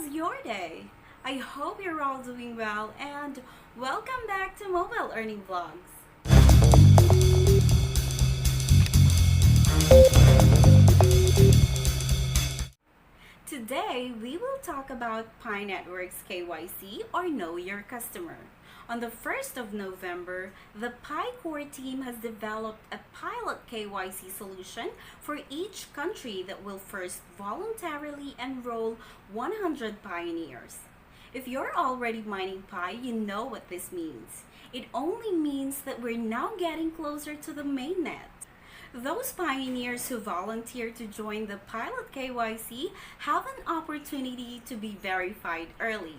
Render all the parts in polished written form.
was your day? I hope you're all doing well and welcome back to Mobile Earning Vlogs. Today, we will talk about Pi Network's KYC or Know Your Customer. On the 1st of November, the Pi core team has developed a Pilot KYC solution for each country that will first voluntarily enroll 100 pioneers. If you're already mining Pi, you know what this means. It only means that we're now getting closer to the mainnet. Those pioneers who volunteer to join the Pilot KYC have an opportunity to be verified early.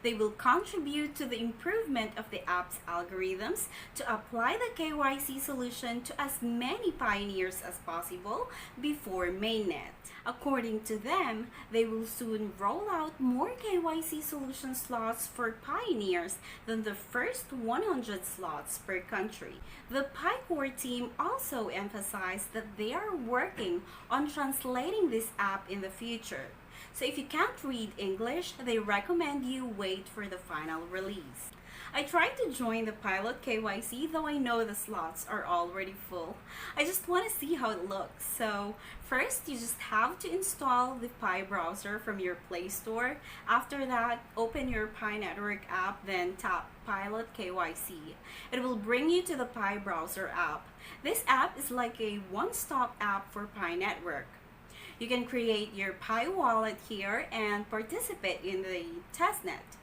They will contribute to the improvement of the app's algorithms to apply the KYC solution to as many pioneers as possible before mainnet. According to them, they will soon roll out more KYC solution slots for pioneers than the first 100 slots per country. The Pi core team also emphasized that they are working on translating this app in the future. So if you can't read English, they recommend you wait for the final release. I tried to join the Pilot KYC, though I know the slots are already full. I just want to see how it looks. So first, you just have to install the Pi browser from your Play Store. After that, open your Pi Network app, then tap Pilot KYC. It will bring you to the Pi browser app. This app is like a one-stop app for Pi Network. You can create your Pi wallet here and participate in the testnet.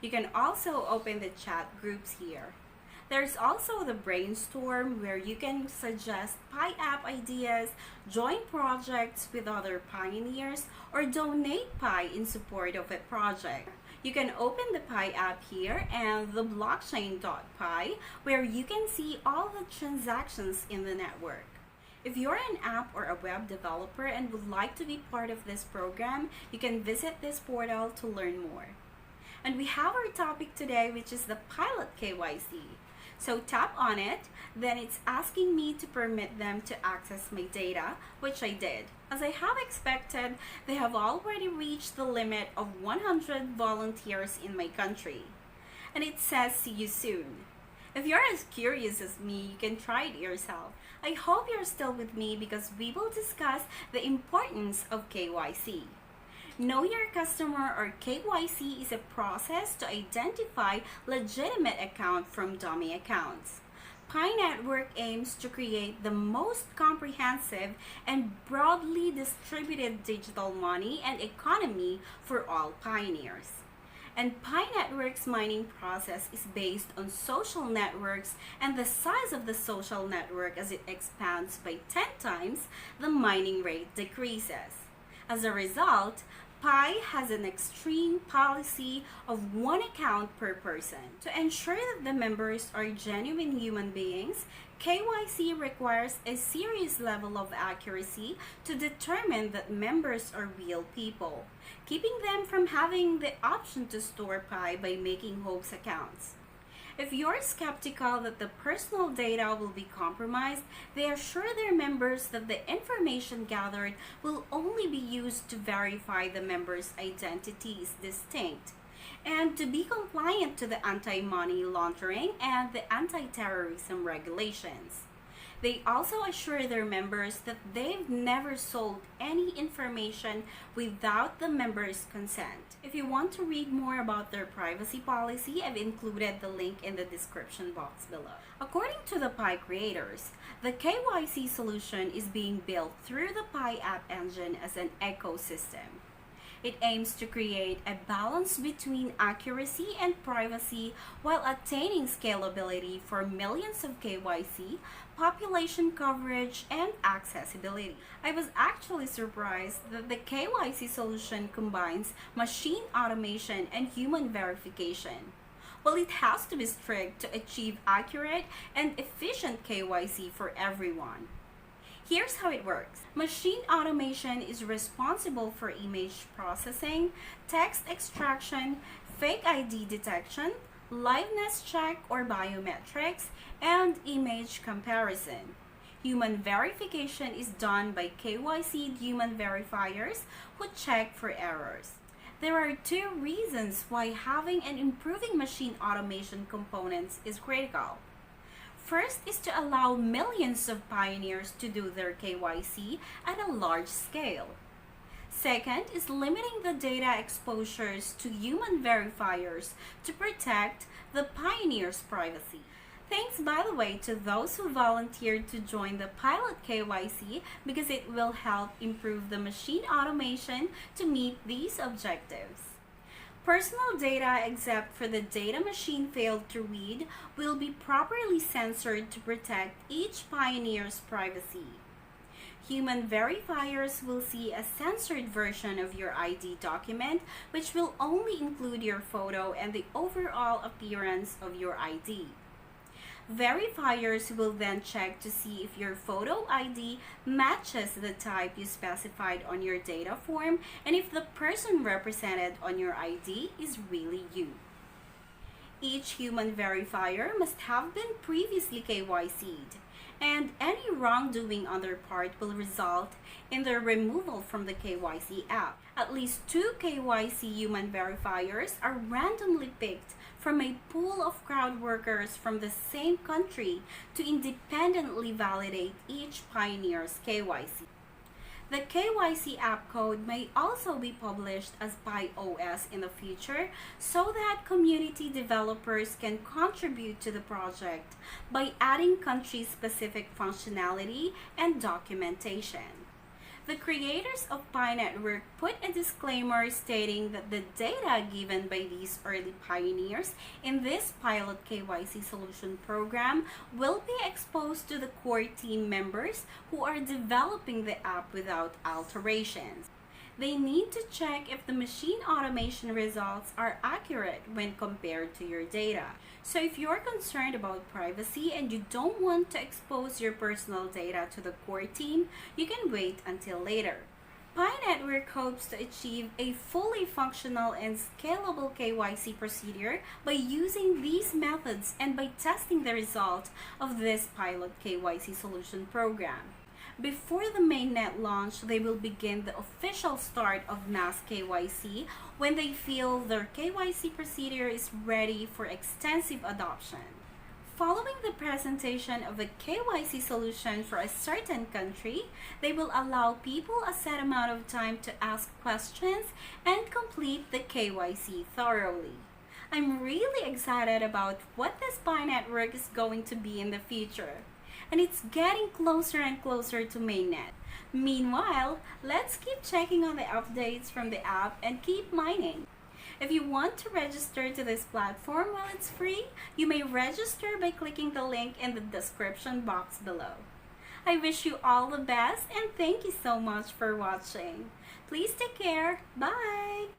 You can also open the chat groups here. There's also the brainstorm where you can suggest Pi app ideas, join projects with other pioneers, or donate Pi in support of a project. You can open the Pi app here and the blockchain.pi where you can see all the transactions in the network. If you're an app or a web developer and would like to be part of this program, you can visit this portal to learn more. And we have our topic today, which is the Pilot KYC. So tap on it, then it's asking me to permit them to access my data, which I did. As I have expected, they have already reached the limit of 100 volunteers in my country. And it says see you soon. If you're as curious as me, you can try it yourself. I hope you're still with me because we will discuss the importance of KYC. Know Your Customer or KYC is a process to identify legitimate account from dummy accounts. Pi Network aims to create the most comprehensive and broadly distributed digital money and economy for all pioneers. And Pi Network's mining process is based on social networks, and the size of the social network as it expands by 10 times, the mining rate decreases. As a result, Pi has an extreme policy of one account per person. To ensure that the members are genuine human beings, KYC requires a serious level of accuracy to determine that members are real people, keeping them from having the option to store Pi by making hoax accounts. If you're skeptical that the personal data will be compromised, they assure their members that the information gathered will only be used to verify the members' identity is distinct and to be compliant to the anti-money laundering and the anti-terrorism regulations. They also assure their members that they've never sold any information without the members' consent. If you want to read more about their privacy policy, I've included the link in the description box below. According to the Pi creators, the KYC solution is being built through the Pi app engine as an ecosystem. It aims to create a balance between accuracy and privacy while attaining scalability for millions of KYC, population coverage, and accessibility. I was actually surprised that the KYC solution combines machine automation and human verification. Well, it has to be strict to achieve accurate and efficient KYC for everyone. Here's how it works. Machine automation is responsible for image processing, text extraction, fake ID detection, liveness check or biometrics, and image comparison. Human verification is done by KYC human verifiers who check for errors. There are two reasons why having and improving machine automation components is critical. First is to allow millions of pioneers to do their KYC at a large scale. Second is limiting the data exposures to human verifiers to protect the pioneer's privacy. Thanks, by the way, to those who volunteered to join the Pilot KYC because it will help improve the machine automation to meet these objectives. Personal data, except for the data machine failed to read, will be properly censored to protect each pioneer's privacy. Human verifiers will see a censored version of your ID document, which will only include your photo and the overall appearance of your ID. Verifiers will then check to see if your photo ID matches the type you specified on your data form and if the person represented on your ID is really you. Each human verifier must have been previously KYC'd, and any wrongdoing on their part will result in their removal from the KYC app. At least 2 KYC human verifiers are randomly picked from a pool of crowd workers from the same country to independently validate each pioneer's KYC. The KYC app code may also be published as PyOS in the future so that community developers can contribute to the project by adding country-specific functionality and documentation. The creators of Pi Network put a disclaimer stating that the data given by these early pioneers in this Pilot KYC solution program will be exposed to the core team members who are developing the app without alterations. They need to check if the machine automation results are accurate when compared to your data. So if you're concerned about privacy and you don't want to expose your personal data to the core team, you can wait until later. Pi Network hopes to achieve a fully functional and scalable KYC procedure by using these methods and by testing the result of this Pilot KYC solution program. Before the mainnet launch, they will begin the official start of mass KYC when they feel their KYC procedure is ready for extensive adoption. Following the presentation of a KYC solution for a certain country, they will allow people a set amount of time to ask questions and complete the KYC thoroughly. I'm really excited about what this Pi Network is going to be in the future. And it's getting closer and closer to mainnet. Meanwhile, let's keep checking on the updates from the app and keep mining. If you want to register to this platform while it's free, you may register by clicking the link in the description box below. I wish you all the best and thank you so much for watching. Please take care. Bye!